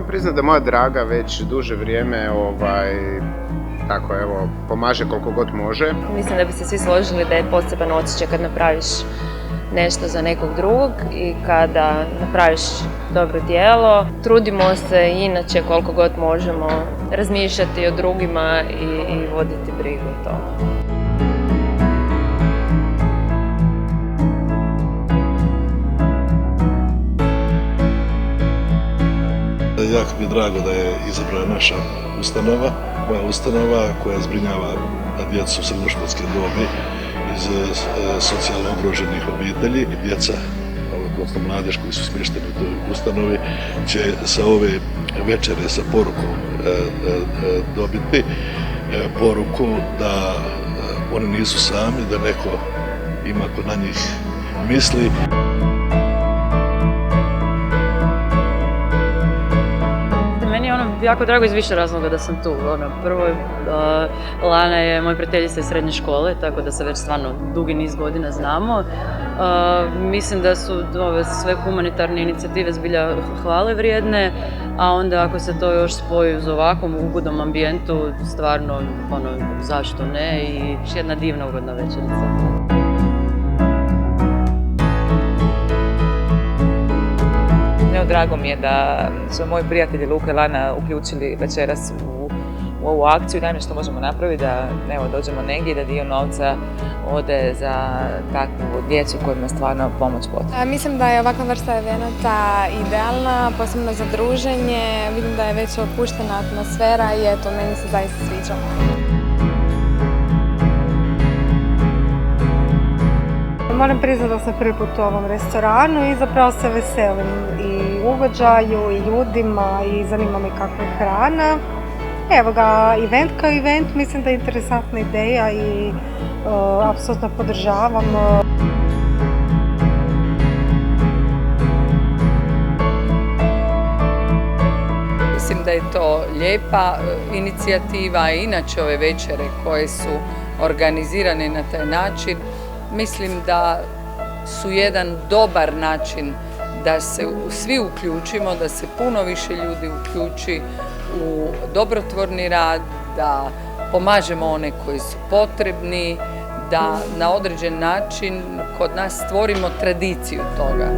moram priznati da moja draga već duže vrijeme tako evo, pomaže koliko god može. Mislim da bi se svi složili da je poseban osjećaj kad napraviš nešto za nekog drugog i kada napraviš dobro djelo. Trudimo se inače koliko god možemo razmišljati o drugima i voditi brigu o tome. Jako mi je drago da je izabrana naša ustanova, moja ustanova koja zbrinjava djecu srednjoškolske dobi iz socijalno ugroženih obitelji. Djeca, odnosno mladež koji su smješteni u toj ustanovi, će sa ove večere sa porukom dobiti poruku da oni nisu sami, da neko ima ko na njih misli. Meni je jako drago iz više razloga da sam tu. Prvo, Lana je moja prijateljica iz srednje škole, tako da se već stvarno dugi niz godina znamo. Mislim da su ove sve humanitarne inicijative zbilja hvale vrijedne, a onda ako se to još spoji uz ovakvom ugodnom ambijentu, stvarno, zašto ne, i jedna divna ugodna večerica. Drago mi je da su moji prijatelji Luka i Lana uključili večeras u ovu akciju. Najmanje što možemo napraviti da dođemo negdje i da dio novca ode za takvu djecu kojima je stvarno pomoć potrebna. Mislim da je ovakva vrsta evenata idealna, posebno za druženje. Vidim da je već opuštena atmosfera i eto, meni se zaista sviđa. Moram priznati da sam prvi put u ovom restoranu i zapravo se veselim i ugođaju i ljudima i zanima me kakva je hrana. Evo ga, event kao event, mislim da je interesantna ideja i apsolutno podržavam. Mislim da je to lijepa inicijativa i inače ove večere koje su organizirane na taj način. Mislim da su jedan dobar način da se svi uključimo, da se puno više ljudi uključi u dobrotvorni rad, da pomažemo one koji su potrebni, da na određen način kod nas stvorimo tradiciju toga.